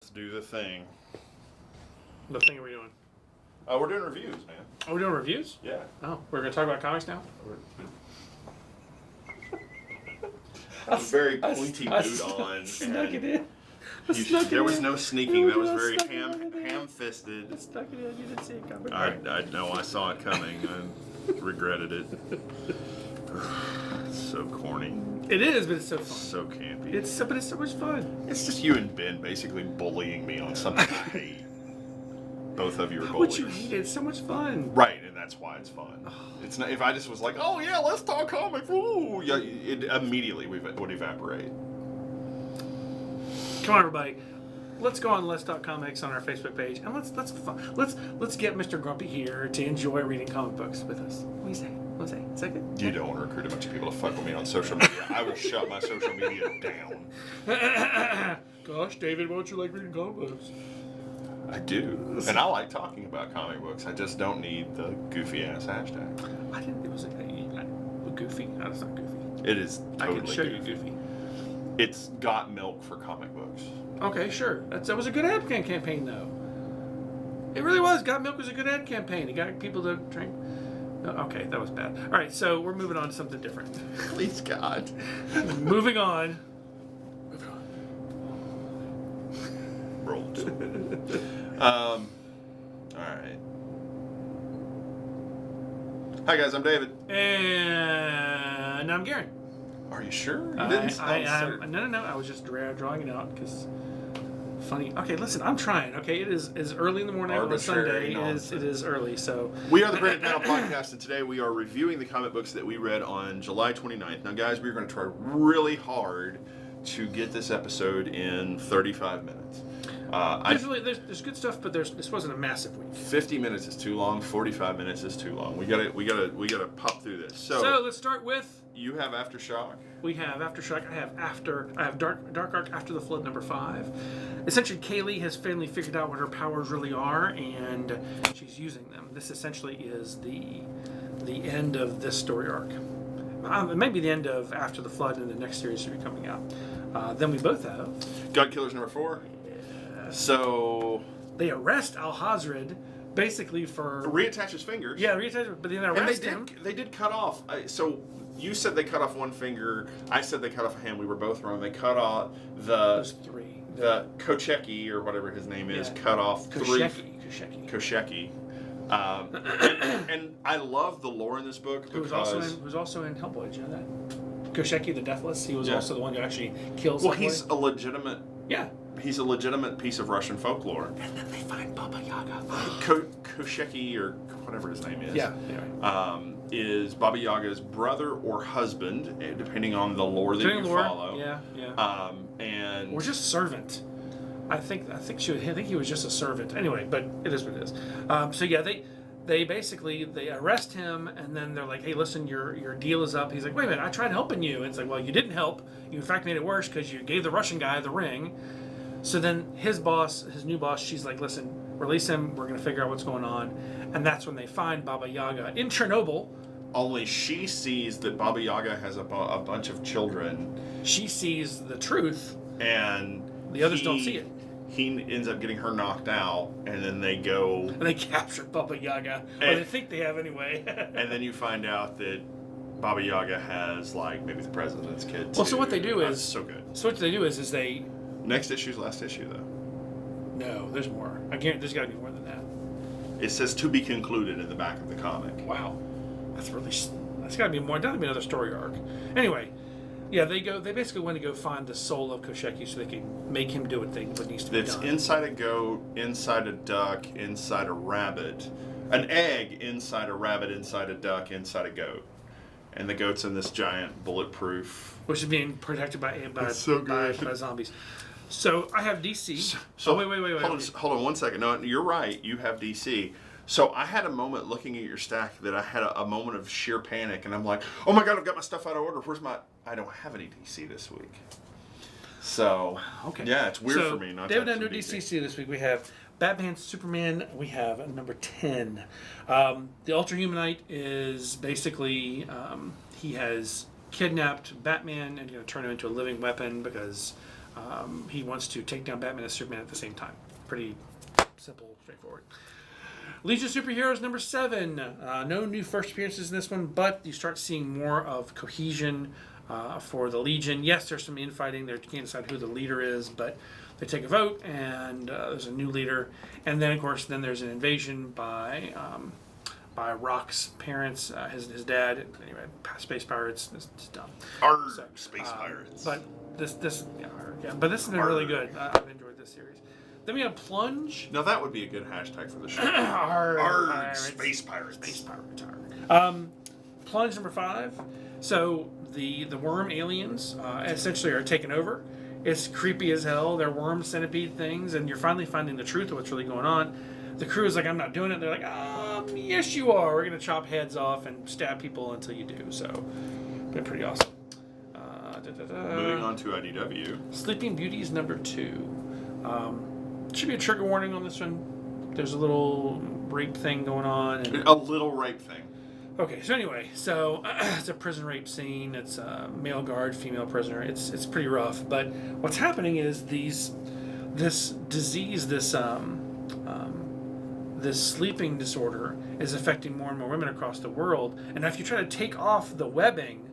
Let's do the thing. What thing are we doing? We're doing reviews, man. Oh, we're doing reviews? Yeah. Oh, we're going to talk about comics now? A very pointy boot on. Snuck it in. There was no sneaking. That was very ham-fisted. I stuck it in. You didn't see it coming. I know. I saw it coming. I regretted it. It's so corny. It is, but it's so fun. So campy. But it's so much fun. It's just you and Ben basically bullying me on something I hate. Both of you are Why bullies. would you hate it? It's so much fun. Right, and that's why it's fun. It's not. If I just was like, oh yeah, let's talk comics, woo, yeah, it immediately would evaporate. Come on, everybody. Let's go on Let's Talk Comics on our Facebook page, and let's get Mr. Grumpy here to enjoy reading comic books with us. What do you say? What do you say? Is that good? You don't want to recruit a bunch of people to fuck with me on social media. I will shut my social media down. Gosh, David, why don't you like reading comic books? I do, and I like talking about comic books. I just don't need the goofy ass hashtag. I didn't. It was goofy. No, it's not goofy. It is totally I can show goofy. you goofy. It's got milk for comic books. Okay, sure. That was a good ad campaign, though. It really was. Got Milk was a good ad campaign. It got people to drink. No, okay, that was bad. All right, so we're moving on to something different. Please, God. Moving on. Rolled. All right. Hi guys, I'm David. And I'm Garen. Are you sure? You No. I was just drawing it out because funny. Okay, listen, I'm trying. Okay, it is early in the morning on a Sunday. It is early. So we are the Break It Down Podcast, and today we are reviewing the comic books that we read on July 29th. Now, guys, we're going to try really hard to get this episode in 35 minutes. There's good stuff, but this wasn't a massive week. 50 minutes is too long. 45 minutes is too long. We gotta pop through this. So let's start with. You have Aftershock. We have Aftershock. I have Dark Arc After the Flood #5. Essentially, Kaylee has finally figured out what her powers really are, and she's using them. This essentially is the end of this story arc. It may be the end of After the Flood, and the next series should be coming out. Then we both have God Killers #4. So they arrest Al-Hazred basically for reattach his fingers. Yeah, reattach, but then arrest him. They did cut off. So you said they cut off one finger. I said they cut off a hand. We were both wrong. They cut off those three. The Kocheki or whatever his name is cut off Kosheki. And I love the lore in this book because who was also in Hellboy. Do you know that? Kosheki the Deathless. He was also the one who actually kills. Well, he's a legitimate. Yeah. He's a legitimate piece of Russian folklore. And then they find Baba Yaga. Kosheki, or whatever his name is. Yeah. Anyway. Is Baba Yaga's brother or husband, depending on the lore that you follow. Yeah. And or just servant. I think he was just a servant. Anyway, but it is what it is. So yeah, they basically arrest him, and then they're like, hey, listen, your deal is up. He's like, wait a minute, I tried helping you. And it's like, well, you didn't help. You in fact made it worse because you gave the Russian guy the ring. So then his new boss, she's like, listen, release him. We're going to figure out what's going on. And that's when they find Baba Yaga in Chernobyl. Only she sees that Baba Yaga has a bunch of children. She sees the truth. And the others don't see it. He ends up getting her knocked out, and then they go... And they capture Baba Yaga. Or they think they have anyway. And then you find out that Baba Yaga has, like, maybe the president's kid, too. Well, so what they do is... so good. So what they do is they... Next issue's last issue, though. No, there's more. There's got to be more than that. It says to be concluded in the back of the comic. Wow. That's got to be more. That got to be another story arc. Anyway, yeah, they basically want to go find the soul of Kosheki so they can make him do what needs to be done. It's inside a goat, inside a duck, inside a rabbit. An egg inside a rabbit, inside a duck, inside a goat. And the goat's in this giant bulletproof... Which is being protected by zombies. So I have DC. Wait. Hold on 1 second. No, you're right. You have DC. So I had a moment looking at your stack that I had a moment of sheer panic, and I'm like, oh my God, I've got my stuff out of order. I don't have any DC this week. So, okay. Yeah, it's weird for me not to have some David, DC this week. We have Batman, Superman. We have number 10. The Ultrahumanite is basically, he has kidnapped Batman and going to turn him into a living weapon because he wants to take down Batman and Superman at the same time. Pretty simple, straightforward. Legion of Superheroes number 7. No new first appearances in this one, but you start seeing more of cohesion for the Legion. Yes, there's some infighting. They can't decide who the leader is, but they take a vote, and there's a new leader. And then, of course, there's an invasion by Rock's parents, his dad. Anyway, space pirates. It's dumb. Space pirates. But this but this has been really good. I've enjoyed this series. Then we have Plunge. Now that would be a good hashtag for the show. Space pirates. Space pirates. Plunge number 5. So the worm aliens essentially are taken over. It's creepy as hell. They're worm centipede things, and you're finally finding the truth of what's really going on. The crew is like, I'm not doing it. They're like, yes you are. We're gonna chop heads off and stab people until you do. So, been pretty awesome. Moving on to IDW. Sleeping Beauties number 2. Should be a trigger warning on this one. There's a little rape thing going on. A little rape thing. Okay, so anyway, it's a prison rape scene. It's a male guard, female prisoner. It's pretty rough. But what's happening is this disease, this sleeping disorder is affecting more and more women across the world. And if you try to take off the webbing,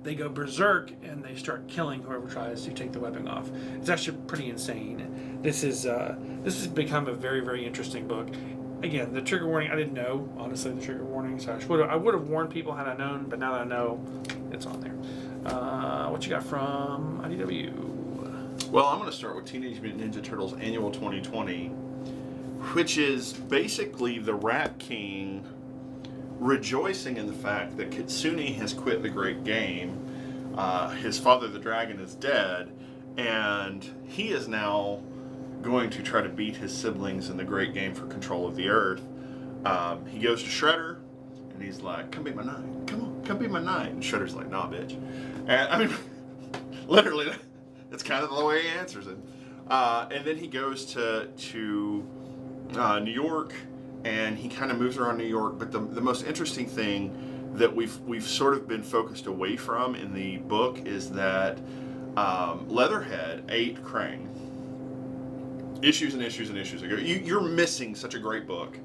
they go berserk and they start killing whoever tries to take the webbing off. It's actually pretty insane. This has become a very, very interesting book. Again, the trigger warning, I didn't know, honestly, the trigger warning, so I would have warned people had I known, but now that I know, it's on there. What you got from IDW? Well, I'm going to start with Teenage Mutant Ninja Turtles Annual 2020, which is basically the Rat King rejoicing in the fact that Kitsune has quit the great game. His father, the dragon, is dead, and he is now going to try to beat his siblings in the great game for control of the earth. He goes to Shredder, and he's like, come be my knight. Come on, come be my knight. And Shredder's like, nah, bitch. And I mean, literally, that's kind of the way he answers it. And then he goes to New York, and he kind of moves around New York. But the most interesting thing that we've sort of been focused away from in the book is that Leatherhead ate Krang. Issues and issues and issues ago. You're missing such a great book.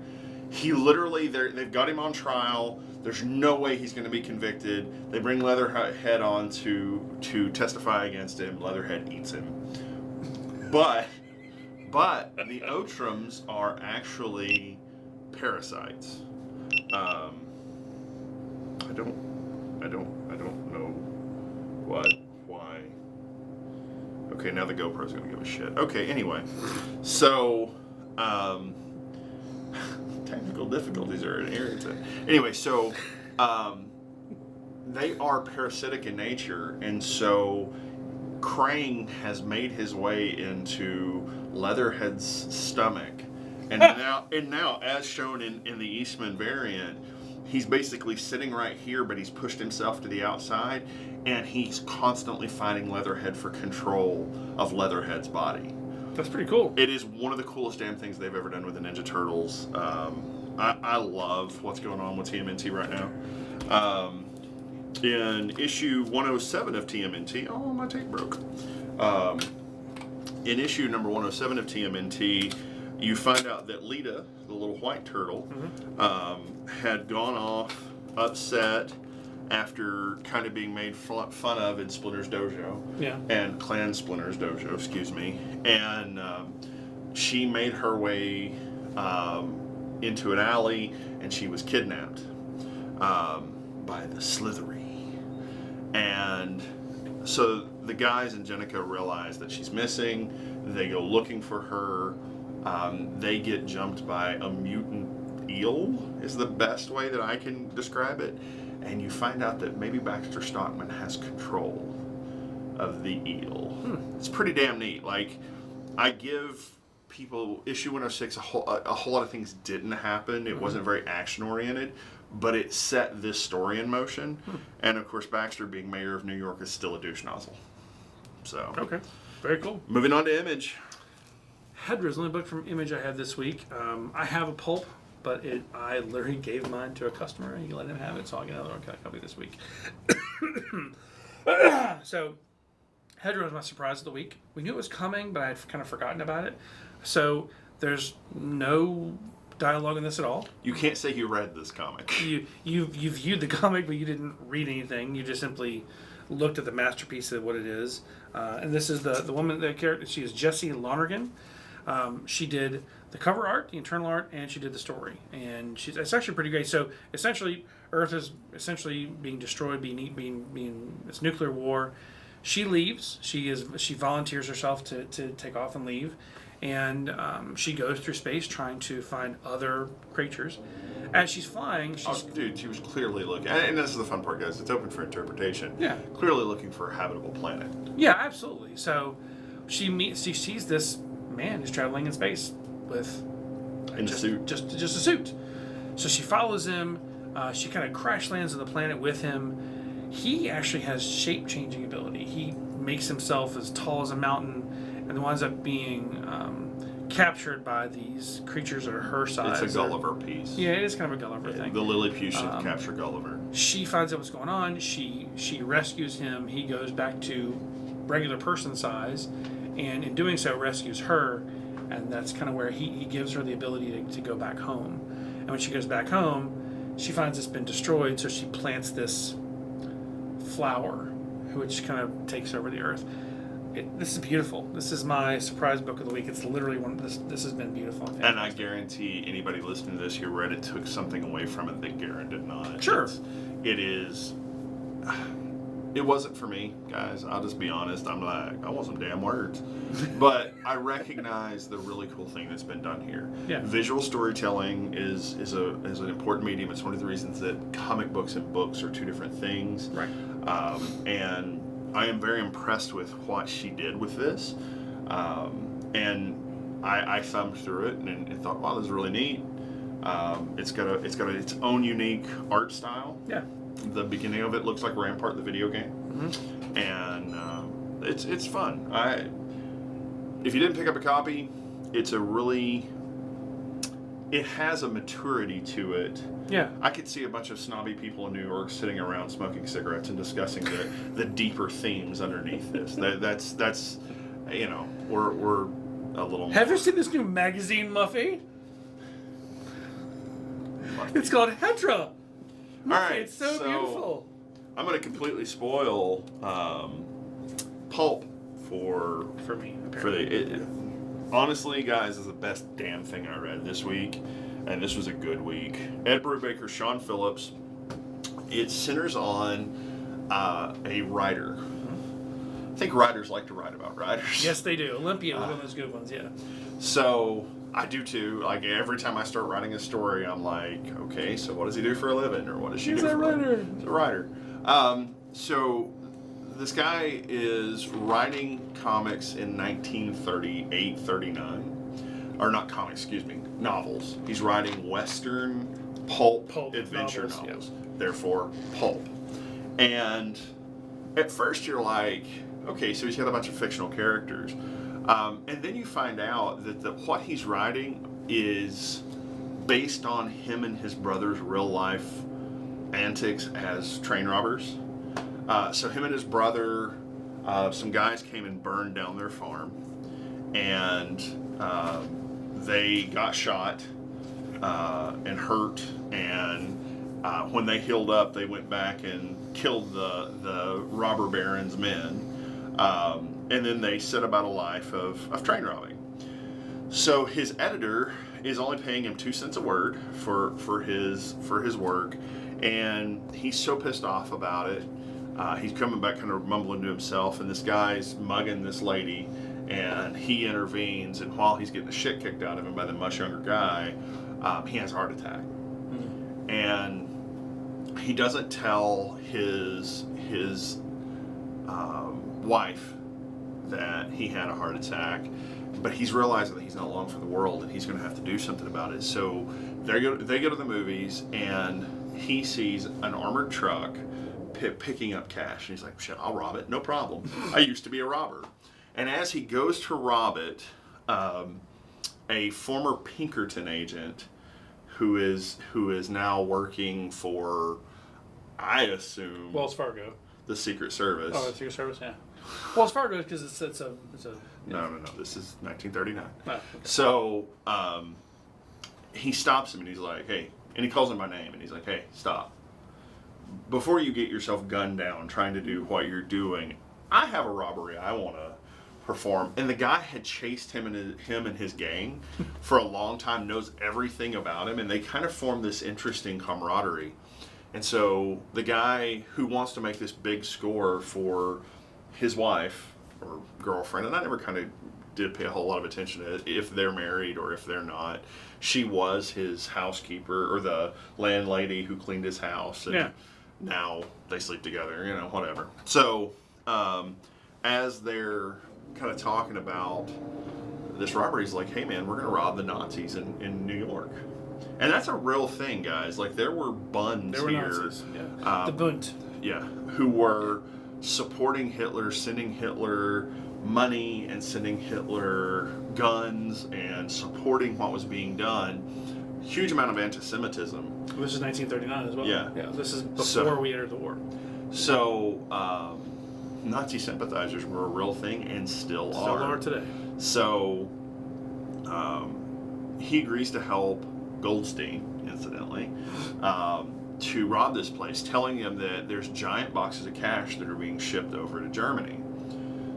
He literally, they've got him on trial. There's no way he's going to be convicted. They bring Leatherhead on to testify against him. Leatherhead eats him. But the Otrams are actually parasites. I don't know why. Okay, now the GoPro's gonna give a shit. Okay, anyway, so technical difficulties are an irritant. Anyway, so they are parasitic in nature, and so Krang has made his way into Leatherhead's stomach, and now, as shown in the Eastman variant, he's basically sitting right here, but he's pushed himself to the outside, and he's constantly fighting Leatherhead for control of Leatherhead's body. That's pretty cool. It is one of the coolest damn things they've ever done with the Ninja Turtles. I love what's going on with TMNT right now. In issue 107 of TMNT, oh, my tape broke. In issue number 107 of TMNT, you find out that Lita, the little white turtle, had gone off upset after kind of being made fun of in Splinter's Dojo. Yeah. And Clan Splinter's Dojo, excuse me. And she made her way into an alley, and she was kidnapped by the Slithery. And so the guys in Jenica realize that she's missing. They go looking for her. They get jumped by a mutant eel, is the best way that I can describe it. And you find out that maybe Baxter Stockman has control of the eel. It's pretty damn neat. Like, I give people issue 106, a whole lot of things didn't happen. It wasn't very action oriented, but it set this story in motion. And of course, Baxter, being mayor of New York, is still a douche nozzle. So okay, very cool. Moving on to Image. Headrest, the only book from Image I had this week. I have a pulp, but I literally gave mine to a customer, and he let him have it, so I'll get another one copy this week. So, Hedra was my surprise of the week. We knew it was coming, but I'd kind of forgotten about it. So there's no dialogue in this at all. You can't say you read this comic. You viewed the comic, but you didn't read anything. You just simply looked at the masterpiece of what it is. And this is the woman, the character. She is Jessie Lonergan. She did the cover art, the internal art, and she did the story. And it's actually pretty great. So essentially, Earth is essentially being destroyed, being it's nuclear war. She leaves. She volunteers herself to take off and leave, and she goes through space trying to find other creatures. As she's flying, she was clearly looking, and this is the fun part, guys. It's open for interpretation. Yeah, clearly looking for a habitable planet. Yeah, absolutely. So she sees this man who's traveling in space with a suit, just a suit. So she follows him. She kind of crash lands on the planet with him. He actually has shape-changing ability. He makes himself as tall as a mountain and winds up being captured by these creatures that are her size. It's a Gulliver piece. Yeah, it is kind of a Gulliver thing. The Lilliputian capture Gulliver. She finds out what's going on. She rescues him. He goes back to regular person size, and in doing so rescues her, and that's kind of where he gives her the ability to go back home. And when she goes back home, she finds it's been destroyed, so she plants this flower, which kind of takes over the earth. This is beautiful. This is my surprise book of the week. It's literally this has been beautiful. And I guarantee anybody listening to this who read it took something away from it that Garen did not. Sure. It wasn't for me, guys. I'll just be honest. I'm like, I want some damn words. But I recognize the really cool thing that's been done here. Yeah. Visual storytelling is an important medium. It's one of the reasons that comic books and books are two different things. Right. And I am very impressed with what she did with this. And I thumbed through it and thought, wow, this is really neat. It's got its own unique art style. Yeah. The beginning of it looks like Rampart, the video game, and it's fun. If you didn't pick up a copy, it has a maturity to it. Yeah, I could see a bunch of snobby people in New York sitting around smoking cigarettes and discussing the deeper themes underneath this. That's we're a little. Have you seen this new magazine, Muffy? It's called Hedra. All right, it's so beautiful. I'm going to completely spoil Pulp for me. Honestly, guys, is the best damn thing I read this week, and this was a good week. Ed Brubaker, Sean Phillips. It centers on a writer. I think writers like to write about writers. Yes, they do. Olympia was one of those good ones. Yeah. So I do too. Like every time I start writing a story, I'm like, okay, so what does he do for a living, or what does she do for a living? He's a writer. So this guy is writing comics in 1938, 39, or not comics, excuse me, novels. He's writing Western pulp adventure novels. Yeah. Therefore, pulp. And at first, you're like, okay, so he's got a bunch of fictional characters. And then you find out that what he's writing is based on him and his brother's real life antics as train robbers. So him and his brother, some guys came and burned down their farm, and they got shot and hurt. And when they healed up, they went back and killed the robber baron's men. And then they set about a life of train robbing. So his editor is only paying him 2 cents a word for his work, and he's so pissed off about it. He's coming back kind of mumbling to himself, and this guy's mugging this lady, and he intervenes, and while he's getting the shit kicked out of him by the much younger guy, he has a heart attack. Mm-hmm. And he doesn't tell his wife that he had a heart attack, but he's realizing that he's not long for the world, and he's going to have to do something about it. So they go to the movies, and he sees an armored truck picking up cash, and he's like, shit, I'll rob it, no problem. I used to be a robber. And as he goes to rob it, a former Pinkerton agent who is now working for, I assume, Wells Fargo, the Secret Service. Oh, the Secret Service, yeah. Well, as far as because it's a No. This is 1939. oh, okay. So he stops him and he's like, hey, and he calls him by name and he's like, hey, stop. Before you get yourself gunned down trying to do what you're doing, I have a robbery I want to perform. And the guy had chased him and his gang for a long time, knows everything about him, and they kind of form this interesting camaraderie. And so the guy who wants to make this big score for his wife or girlfriend, and I never kind of did pay a whole lot of attention to if they're married or if they're not. She was his housekeeper or the landlady who cleaned his house. And now they sleep together, whatever. So as they're kind of talking about this robbery, he's like, hey man, we're going to rob the Nazis in New York. And that's a real thing, guys. Like, there were buns here. Nazis. Yeah. The Bund. Yeah, who were supporting Hitler, sending Hitler money and sending Hitler guns and supporting what was being done. Huge amount of anti-Semitism. This is 1939 as well. Yeah. This is before we entered the war. So, Nazi sympathizers were a real thing and still are. Still are today. So, he agrees to help Goldstein, incidentally, to rob this place, telling them that there's giant boxes of cash that are being shipped over to Germany.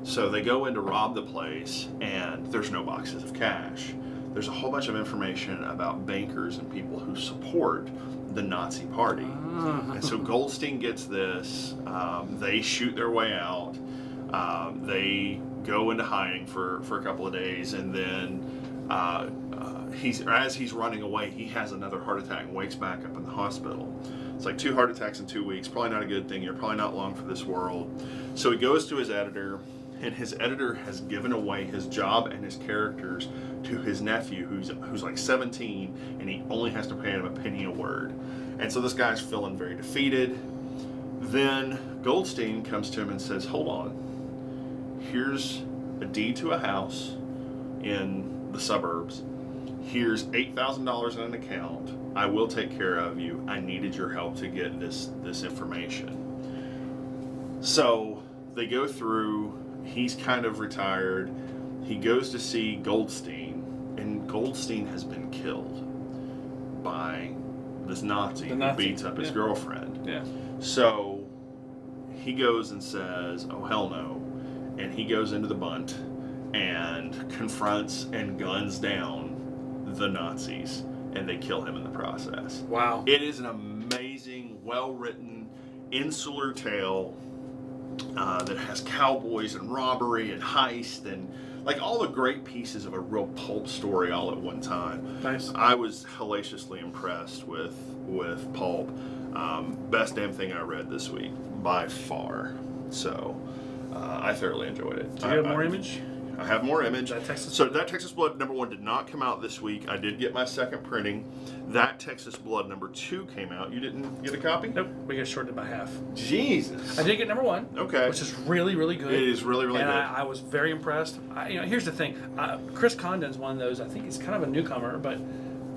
So they go in to rob the place, and there's no boxes of cash. There's a whole bunch of information about bankers and people who support the Nazi party. And so Goldstein gets this. They shoot their way out. They go into hiding for a couple of days, and then as he's running away, he has another heart attack and wakes back up in the hospital. It's like 2 heart attacks in 2 weeks. Probably not a good thing. You're probably not long for this world. So he goes to his editor, and his editor has given away his job and his characters to his nephew, who's like 17, and he only has to pay him a penny a word. And so this guy's feeling very defeated. Then Goldstein comes to him and says, hold on. Here's a deed to a house in the suburbs. Here's $8,000 in an account. I will take care of you. I needed your help to get this information. So they go through. He's kind of retired. He goes to see Goldstein, and Goldstein has been killed by this Nazi who beats up his girlfriend. Yeah. So he goes and says, oh, hell no. And he goes into the bunt and confronts and guns down the Nazis, and they kill him in the process. Wow. It is an amazing, well-written, insular tale that has cowboys and robbery and heist and like all the great pieces of a real pulp story all at one time. Nice. I was hellaciously impressed with Pulp. Best damn thing I read this week by far. So I thoroughly enjoyed it. Do you have more Image? I have more Image. That Texas Blood #1 did not come out this week. I did get my second printing. That Texas Blood #2 came out. You didn't get a copy? Nope. We got shorted by half. Jesus. I did get #1. Okay. Which is really, really good. It is really, really and good. I was very impressed. Here's the thing. Chris Condon's one of those. I think he's kind of a newcomer, but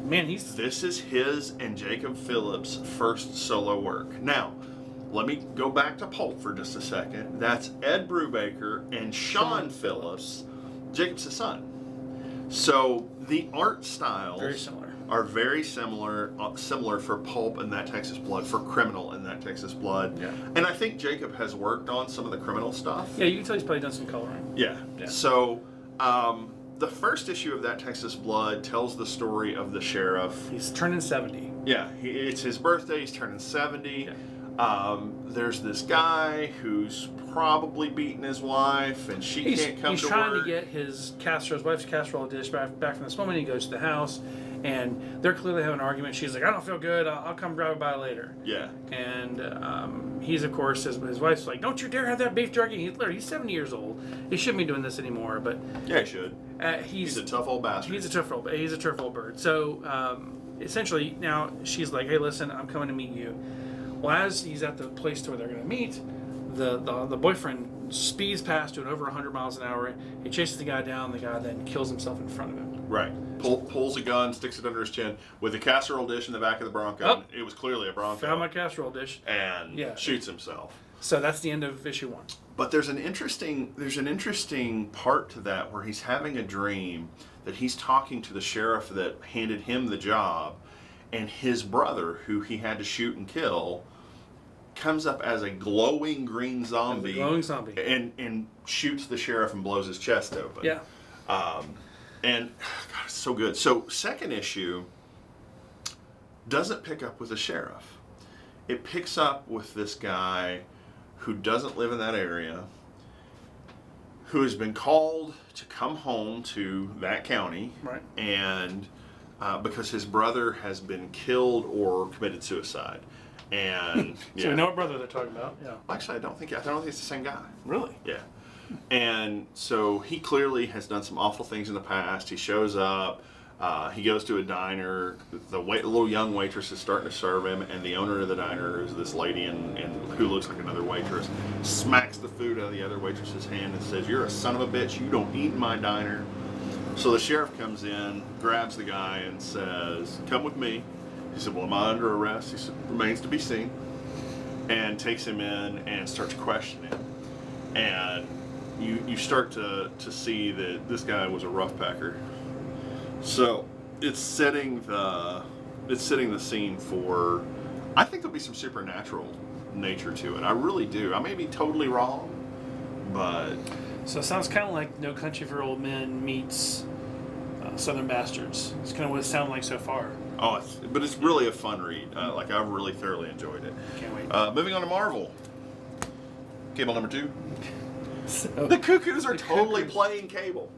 man, This is his and Jacob Phillips' first solo work. Now, let me go back to Pulp for just a second. That's Ed Brubaker and Sean Phillips, Jacob's son. So the art styles are very similar for Pulp and That Texas Blood, for Criminal and That Texas Blood. Yeah. And I think Jacob has worked on some of the Criminal stuff. Yeah, you can tell he's probably done some coloring. Yeah. So the first issue of That Texas Blood tells the story of the sheriff. He's turning 70. Yeah, it's his birthday. He's turning 70. Yeah. There's this guy who's probably beaten his wife, and she can't come to work. He's trying to get his wife's casserole dish back from this woman. He goes to the house, and they're clearly having an argument. She's like, I don't feel good. I'll come drive it by later. Yeah. And he's, of course, his wife's like, don't you dare have that beef jerky. He's 70 years old. He shouldn't be doing this anymore. But yeah, he should. He's a tough old bastard. He's a tough old bird. So essentially, now she's like, hey, listen, I'm coming to meet you. Well, as he's at the place where they're going to meet, the boyfriend speeds past doing over 100 miles an hour. He chases the guy down. The guy then kills himself in front of him. Right. Pulls a gun, sticks it under his chin with a casserole dish in the back of the Bronco. Oh. It was clearly a Bronco. Found my casserole dish. And shoots himself. So that's the end of issue 1. But there's an interesting part to that where he's having a dream that he's talking to the sheriff that handed him the job, and his brother, who he had to shoot and kill, comes up as a glowing green zombie, and shoots the sheriff and blows his chest open. Yeah. And God, it's so good. So second issue doesn't pick up with the sheriff. It picks up with this guy who doesn't live in that area, who has been called to come home to that county, right? And because his brother has been killed or committed suicide, and so we know what brother they're talking about. Yeah. Actually, I don't think it's the same guy. Really? Yeah. And so he clearly has done some awful things in the past. He shows up. He goes to a diner. The little young waitress is starting to serve him, and the owner of the diner is this lady and who looks like another waitress, smacks the food out of the other waitress's hand and says, "You're a son of a bitch. You don't eat in my diner." So the sheriff comes in, grabs the guy, and says, "Come with me." He said, "Well, am I under arrest?" He said, "Remains to be seen." And takes him in and starts questioning him. And you start to see that this guy was a rough packer. So it's setting the scene for, I think there'll be some supernatural nature to it. I really do. I may be totally wrong, but so it sounds kind of like No Country for Old Men meets Southern Bastards. It's kind of what it sounds like so far. Oh, but it's really a fun read. Like, I've really thoroughly enjoyed it. Can't wait. Moving on to Marvel. Cable number 2. So, The Cuckoos are totally playing Cable.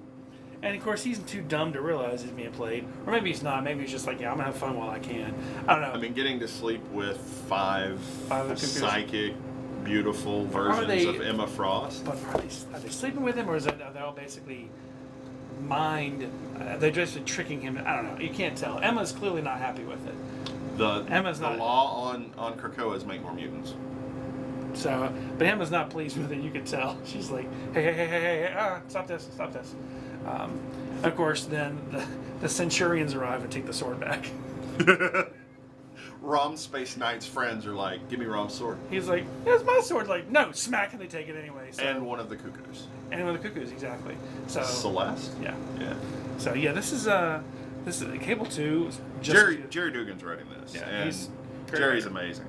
And of course, he's too dumb to realize he's being played. Or maybe he's not. Maybe he's just like, yeah, I'm going to have fun while I can. I don't know. I mean, getting to sleep with five psychic, beautiful versions of Emma Frost. But are they sleeping with him, or are they all basically they're just tricking him? I don't know. You can't tell. Emma's clearly not happy with it. The law on Krakoa is make more mutants. So, but Emma's not pleased with it. You can tell. She's like, hey, stop this. Of course, then the Centurions arrive and take the sword back. Rom's Space Knight's friends are like, "Give me Rom's sword." He's like, "It's my sword." Like, no, smack, and they take it anyway. So. And one of the Cuckoos. Exactly. So Celeste. Yeah. Yeah. So yeah, this is Cable 2. Jerry Dugan's writing this. Yeah, and he's Jerry's amazing.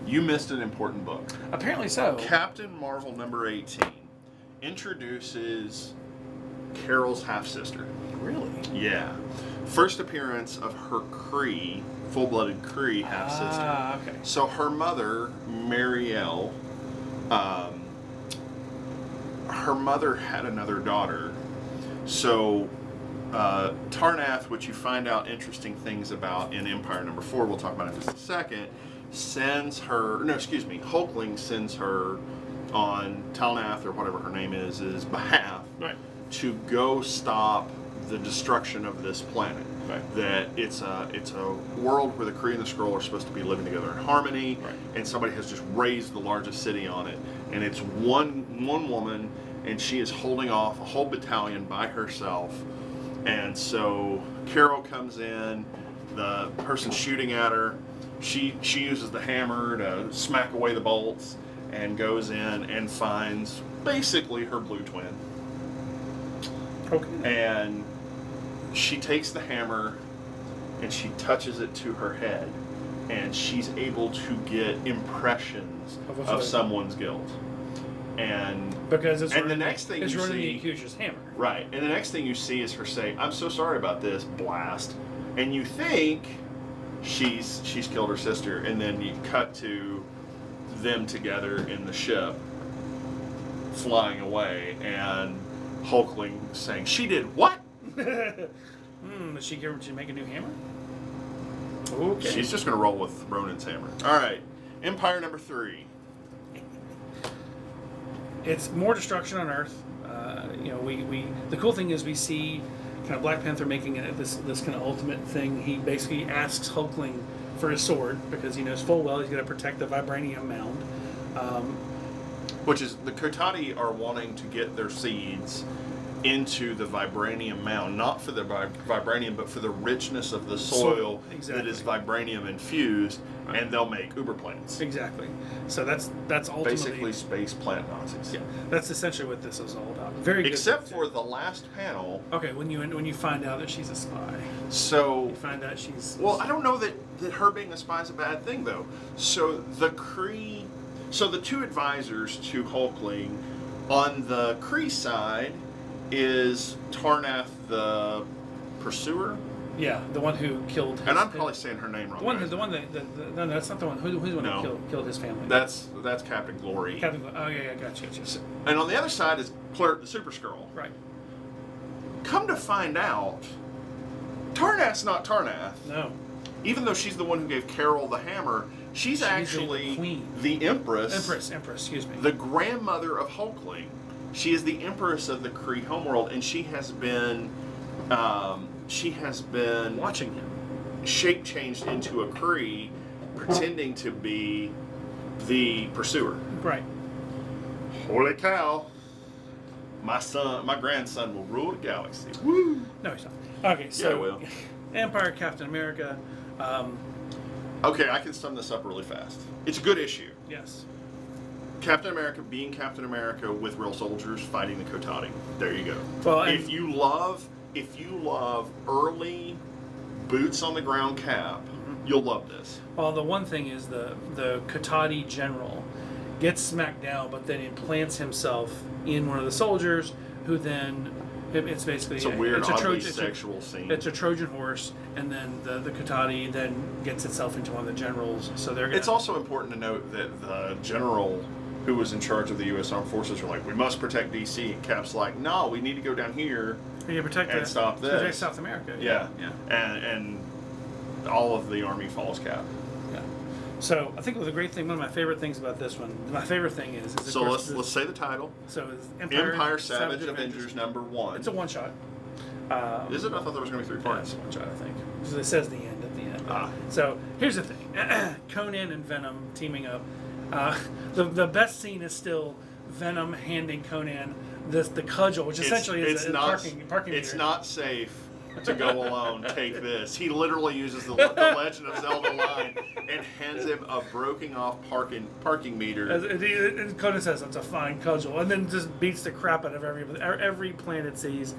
You missed an important book. Apparently so. Captain Marvel number 18 introduces Carol's half-sister. Really? Yeah. First appearance of her Kree, full-blooded Kree half-sister. Okay. So her mother, Marielle, her mother had another daughter. So Tarnath, which you find out interesting things about in Empire number 4, we'll talk about in just a second, Hulkling sends her on Talnath, or whatever her name is behalf, right, to go stop the destruction of this planet. Right. That it's a world where the Kree and the Skrull are supposed to be living together in harmony, right, and somebody has just raised the largest city on it, and it's one woman, and she is holding off a whole battalion by herself. And so Carol comes in, the person shooting at her, she uses the hammer to smack away the bolts, and goes in and finds basically her blue twin. Okay. And she takes the hammer and she touches it to her head, and she's able to get impressions of someone's guilt. And because it's the next thing it's you running see, the accuser's hammer. Right. And the next thing you see is her say, "I'm so sorry about this," blast. And you think she's killed her sister, and then you cut to them together in the ship flying away, and Hulkling saying, "She did what?" Is she going to make a new hammer? Okay. She's just going to roll with Ronan's hammer. All right. Empire number 3. It's more destruction on Earth. We the cool thing is we see kind of Black Panther making this kind of ultimate thing. He basically asks Hulkling for his sword because he knows full well he's going to protect the vibranium mound. Which is, the Kotati are wanting to get their seeds into the vibranium mound, not for the vibranium, but for the richness of the soil exactly. that is vibranium infused, and they'll make uber plants. Exactly. So that's ultimately Basically space plant Nazis. Yeah, that's essentially what this is all about. Very good. Except for the last panel. Okay, when you find out that she's a spy. So you find out she's. Well, I don't know that her being a spy is a bad thing though. So the two advisors to Hulkling on the Kree side is Tarnath the Pursuer. Yeah, the one who killed. And I'm probably saying her name wrong. The one that no, that's not the one. Who's the one who killed his family? That's Captain Glory. Oh yeah, gotcha. And on the other side is Clerk the Super Skrull. Right. Come to find out, Tarnath's not Tarnath. No. Even though she's the one who gave Carol the hammer, she's actually the queen. The Empress. Empress, excuse me. The grandmother of Hulkling. She is the Empress of the Kree homeworld, and she has been watching him shape changed into a Kree, pretending to be the Pursuer. Right. Holy cow! My grandson will rule the galaxy. Woo! No, he's not. Okay, so yeah, I will. Empire, Captain America. Okay, I can sum this up really fast. It's a good issue. Yes. Captain America being Captain America with real soldiers fighting the Kotati. There you go. Well, if you love early boots on the ground Cap, you'll love this. Well, the one thing is the Kotati general gets smacked down, but then implants himself in one of the soldiers, who then it's basically it's a weird, oddly sexual scene. It's a Trojan horse, and then the Kotati then gets itself into one of the generals. So they're. It's also important to note that the general who was in charge of the U.S. Armed Forces are like, we must protect D.C. And Cap's like, no, we need to go down here and stop this. Protect South America. Yeah. And all of the army follows Cap. Yeah. So I think the great thing, one of my favorite things about this one, my favorite thing is so let's say the title. So it's Empire Savage Avengers #1. It's a one shot. Is it? I thought there was going to be 3 parts. It's a one shot, I think. So it says the end at the end. So here's the thing: Conan and Venom teaming up. The best scene is still Venom handing Conan the cudgel, which essentially is a parking It's meter. not safe to go alone. Take this. He literally uses the Legend of Zelda line and hands him a broken off parking meter. And Conan says it's a fine cudgel, and then just beats the crap out of every plant it sees.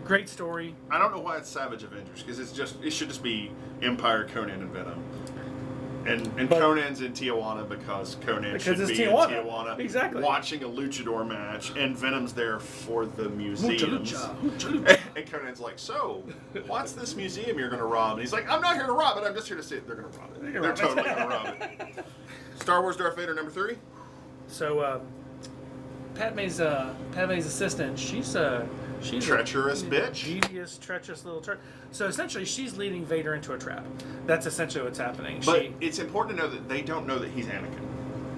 Great story. I don't know why it's Savage Avengers, because it should just be Empire, Conan, and Venom. And Conan's in Tijuana because should be in Tijuana. Exactly. Watching a luchador match, and Venom's there for the museums. Lucha. And Conan's like, so, what's this museum you're going to rob? And he's like, I'm not here to rob it, I'm just here to see it. They're going to rob it. They're totally going to rob it. Star Wars Darth Vader #3. So, Padme's assistant, she's treacherous bitch. Devious, treacherous little So essentially, she's leading Vader into a trap. That's essentially what's happening. But it's important to know that they don't know that he's Anakin.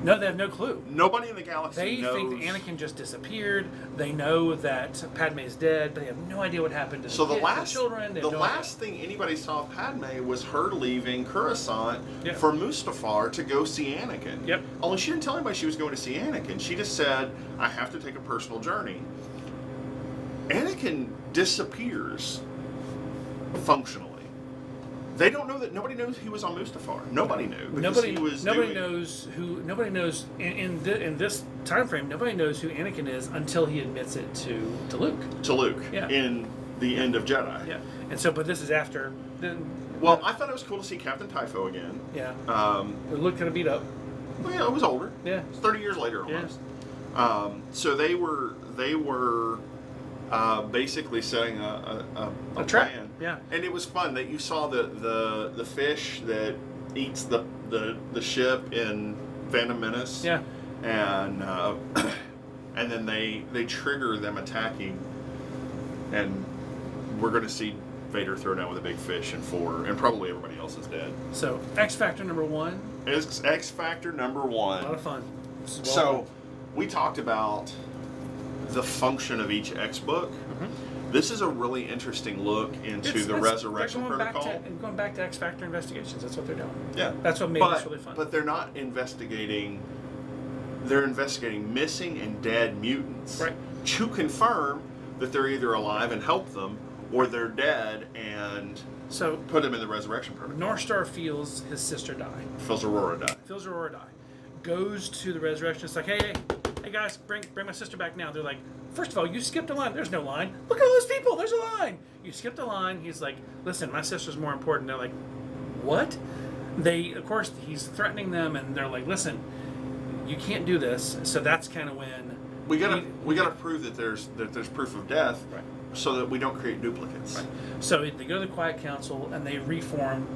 No, they have no clue. Nobody in the galaxy knows. They think that Anakin just disappeared. They know that Padme's dead, but they have no idea what happened to the children. The last thing anybody saw of Padme was her leaving Coruscant for Mustafar to go see Anakin. Yep. Only she didn't tell anybody she was going to see Anakin. She just said, I have to take a personal journey. Anakin disappears functionally. They don't know that. Nobody knows he was on Mustafar. Nobody knew. Nobody knows in this time frame. Nobody knows who Anakin is until he admits it to Luke. To Luke. Yeah. In the end of Jedi. Yeah. And so, but this is after. Well, I thought it was cool to see Captain Typho again. Yeah. Luke kind of beat up. Well, yeah, it was older. Yeah. It's 30 years later almost. Yeah. So they were basically setting a trap. plan. Yeah. And it was fun that you saw the fish that eats the ship in Phantom Menace. Yeah. And and then they trigger them attacking, and we're going to see Vader throw down with a big fish in 4, and probably everybody else is dead. So X Factor #1. X Factor #1. A lot of fun. So we talked about the function of each X book. Mm-hmm. This is a really interesting look into the Resurrection Protocol. Going back to X Factor investigations. That's what they're doing. Yeah. That's what made this really fun. But they're not investigating. They're investigating missing and dead mutants. Right. to confirm that they're either alive and help them, or they're dead and So put them in the resurrection protocol. Northstar feels his sister die. Feels Aurora die. Feels Aurora die. Goes to the resurrection. It's like, hey guys, bring my sister back now. They're like, first of all, you skipped a line. There's no line. Look at all those people. There's a line. You skipped a line. He's like, listen, my sister's more important. They're like, what? Of course, he's threatening them, and they're like, listen, you can't do this. So that's kind of when we gotta prove that there's proof of death, right, so that we don't create duplicates. Right. So they go to the Quiet Council and they reform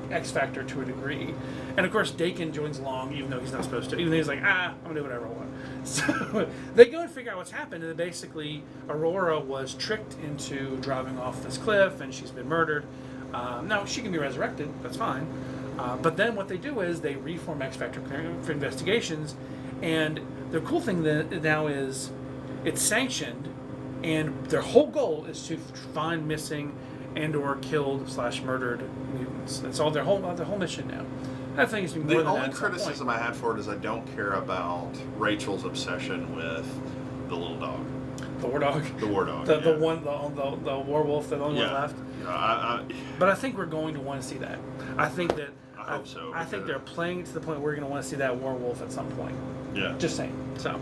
X Factor to a degree, and of course Dakin joins along, even though he's not supposed to. Even though he's like, I'm gonna do whatever I want. So they go and figure out what's happened, and basically Aurora was tricked into driving off this cliff, and she's been murdered. Now she can be resurrected. That's fine. But then what they do is they reform X Factor for investigations, and the cool thing now is it's sanctioned, and their whole goal is to find missing and/or killed / murdered mutants. That's all their whole mission now. I think it's more The than that. only at some criticism point. I had for it is I don't care about Rachel's obsession with the little dog, The war dog, the war dog, the werewolf, the only one left. Yeah, But I think we're going to want to see that. I think that. I hope so. I think they're playing to the point where we're going to want to see that werewolf at some point. Yeah. Just saying. So,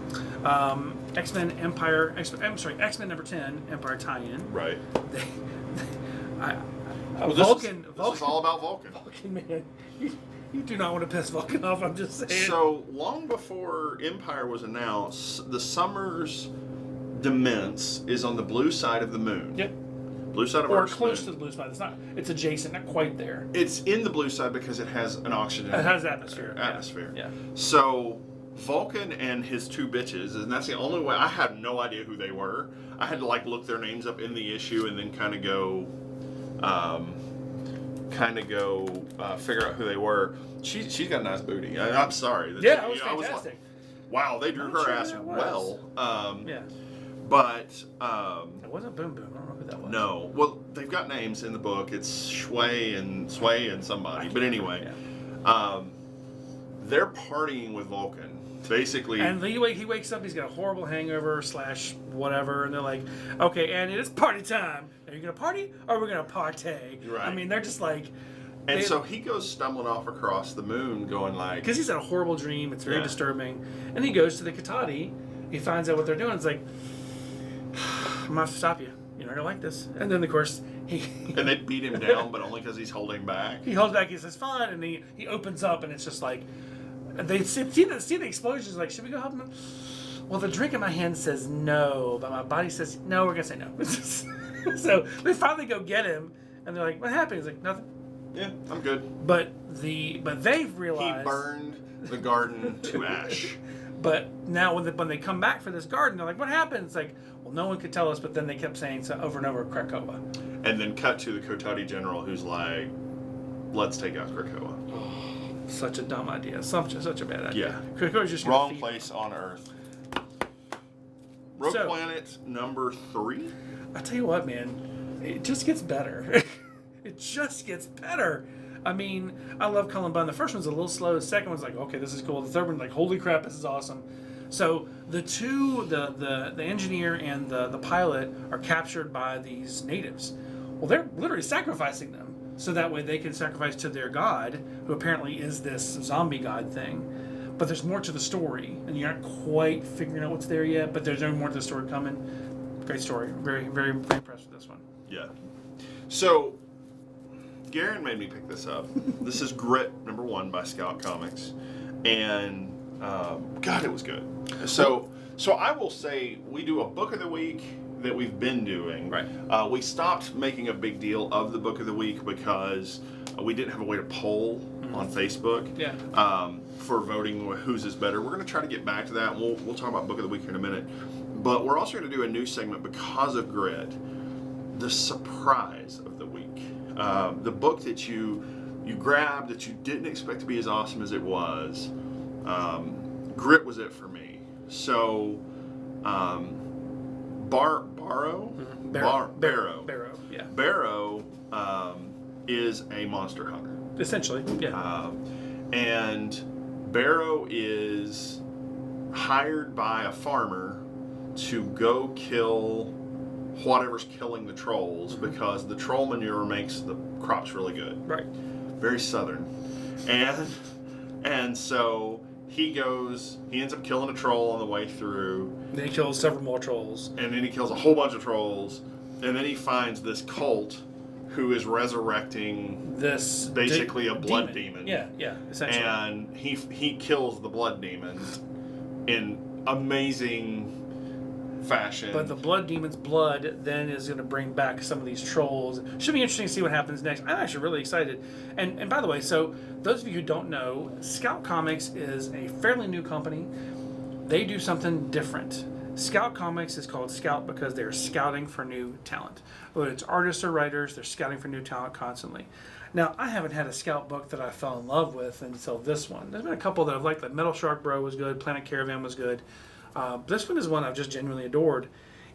X-Men Empire. X-Men number 10 Empire tie-in. Right. Vulcan. This is all about Vulcan. Vulcan, man. You do not want to piss Vulcan off. I'm just saying. So long before Empire was announced, the Summers Demence is on the blue side of the moon. Yep. Blue side of Or Earth's close moon. to the blue side. It's not. It's adjacent. Not quite there. It's in the blue side because it has an oxygen. It has atmosphere. Atmosphere. Yeah. So Vulcan and his two bitches, and that's the only way. I had no idea who they were. I had to look their names up in the issue and then kind of go figure out who they were. She's got a nice booty. I'm sorry. Yeah, it was fantastic. Like, wow, they drew her sure ass that was. well. Yeah. But It wasn't Boom Boom. I don't know who that was. no. Well, they've got names in the book. It's Sway and somebody. But anyway, they're partying with Vulcan. Basically, and he wakes up. He's got a horrible hangover / whatever, and they're like, "Okay, and it's party time. Are you gonna party or are we gonna partay?" Right. I mean, they're just like. And so he goes stumbling off across the moon, going like, because he's had a horrible dream. It's very disturbing, and he goes to the Katati. He finds out what they're doing. It's like, I'm gonna have to stop you. You're not gonna like this. And then of course and they beat him down, but only because he's holding back. he holds back. He says, "Fine," and he opens up, and it's just like. They see the explosions. Like, should we go help him? Well, the drink in my hand says no, but my body says no. We're gonna say no. So they finally go get him, and they're like, "What happened?" He's like, "Nothing." Yeah, I'm good. But they've realized He burned the garden to ash. But now when they come back for this garden, they're like, "What happened?" It's like, well, no one could tell us. But then they kept saying so over and over, Krakoa. And then cut to the Kotati general, who's like, "Let's take out Krakoa." Such a dumb idea. Such a bad idea. Yeah. Krakoa's just Wrong place on Earth. Rogue So- Planet number 3. I tell you what, man, it just gets better. It just gets better. I mean, I love Cullen Bunn. The first one's a little slow. The second one's like, okay, this is cool. The third one's like, holy crap, this is awesome. So the two, the engineer and the pilot are captured by these natives. Well, they're literally sacrificing them. So that way they can sacrifice to their god, who apparently is this zombie god thing. But there's more to the story, and you're not quite figuring out what's there yet, but there's more to the story coming. Great story. Very, very, very impressed with this one. Yeah. So, Garen made me pick this up. This is Grit number 1 by Scout Comics. And, God, it was good. So I will say we do a book of the week that we've been doing. Right. We stopped making a big deal of the book of the week because we didn't have a way to poll on Facebook. Yeah. For voting whose is better. We're going to try to get back to that. And we'll talk about book of the week here in a minute. But we're also going to do a new segment because of Grit, the surprise of the week. The book that you grabbed that you didn't expect to be as awesome as it was. Grit was it for me. So, Barrow? Barrow, yeah. Barrow is a monster hunter. Essentially, yeah. And Barrow is hired by a farmer to go kill whatever's killing the trolls because the troll manure makes the crops really good. Right. Very southern. And so he ends up killing a troll on the way through. Then he kills several more trolls. And then he kills a whole bunch of trolls. And then he finds this cult who is resurrecting this basically a blood demon. Yeah, essentially. And he kills the blood demon in amazing fashion. But the blood demon's blood then is going to bring back some of these trolls. Should be interesting to see what happens next. I'm actually really excited. And by the way, so those of you who don't know, Scout Comics is a fairly new company. They do something different. Scout Comics is called Scout because they're scouting for new talent. Whether it's artists or writers, they're scouting for new talent constantly. Now, I haven't had a Scout book that I fell in love with until this one. There's been a couple that I've liked, like Metal Shark Bro was good, Planet Caravan was good. This one is one I've just genuinely adored.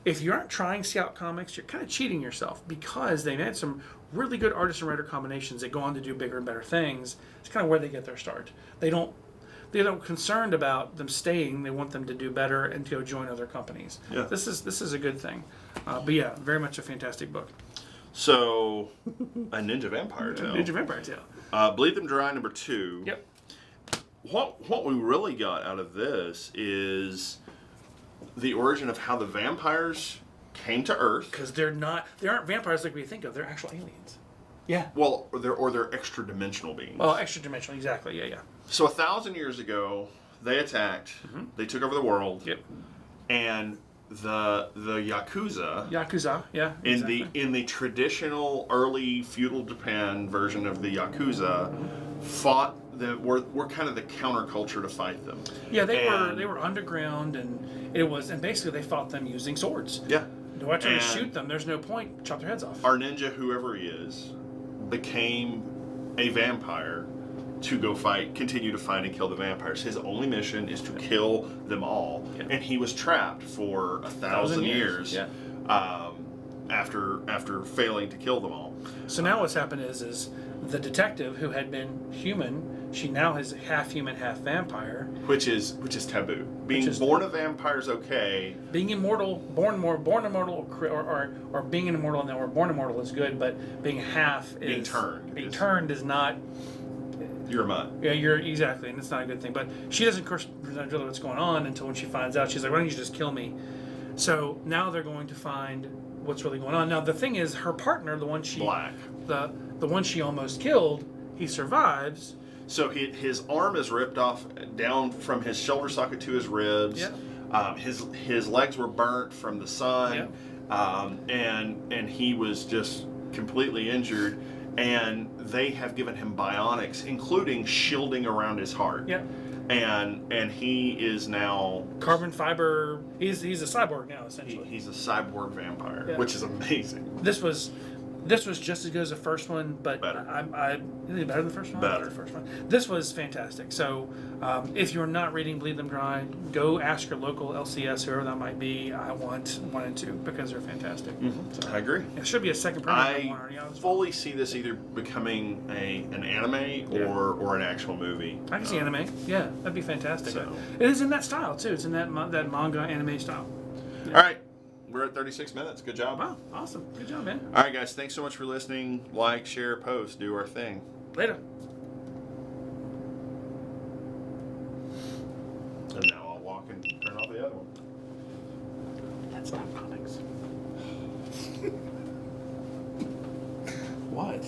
If you aren't trying Scout Comics, you're kind of cheating yourself because they've had some really good artist and writer combinations that go on to do bigger and better things. It's kind of where they get their start. They're concerned about them staying. They want them to do better and to go join other companies. Yeah. This is a good thing. But yeah, very much a fantastic book. So, a Ninja Vampire Tale. Ninja Vampire Tale. Bleed Them Dry #2. Yep. What we really got out of this is the origin of how the vampires came to Earth. Because they aren't vampires like we think of. They're actual aliens. Yeah. Well, they're extra dimensional beings. Well, extra dimensional, exactly. Yeah. So 1,000 years ago, they attacked. Mm-hmm. They took over the world. Yep. And the Yakuza. Yeah. Exactly. In the traditional early feudal Japan version of the Yakuza, fought were kind of the counterculture to fight them. Yeah, they were underground, and basically they fought them using swords. Yeah. No matter to shoot them, there's no point. Chop their heads off. Our ninja, whoever he is, became a vampire to go continue to fight and kill the vampires. His only mission is to kill them all, and he was trapped for 1,000 years. Yeah. After failing to kill them all. So now what's happened is the detective who had been human, she now is half human, half vampire. Which is taboo. Being born a vampire is okay. Being immortal, born immortal, or being an immortal or born immortal is good, but being half is being turned is not. You're a mutt. Yeah, you're exactly, and it's not a good thing. But she doesn't, of course, know what's going on until when she finds out. She's like, "Why don't you just kill me?" So now they're going to find what's really going on. Now the thing is, her partner, the one the one she almost killed, he survives. So his arm is ripped off down from his shoulder socket to his ribs. Yeah. His legs were burnt from the sun. Yeah. And he was just completely injured. And they have given him bionics, including shielding around his heart. Yeah. And he is now carbon fiber. He's a cyborg now, essentially. He's a cyborg vampire, which is amazing. This was just as good as the first one, but better. Is it better than the first one? Better. The first one. This was fantastic. So, if you're not reading Bleed Them Dry, go ask your local LCS, whoever that might be. I want 1 and 2 because they're fantastic. Mm-hmm. So I agree. It should be a second permanent one. I fully see this either becoming an anime or an actual movie. I can see anime. Yeah, that'd be fantastic. So. It is in that style too. It's in that manga anime style. Yeah. All right. We're at 36 minutes. Good job. Wow, awesome. Good job, man. All right, guys. Thanks so much for listening. Like, share, post, do our thing. Later. And now I'll walk and turn off the other one. That's not comics. What?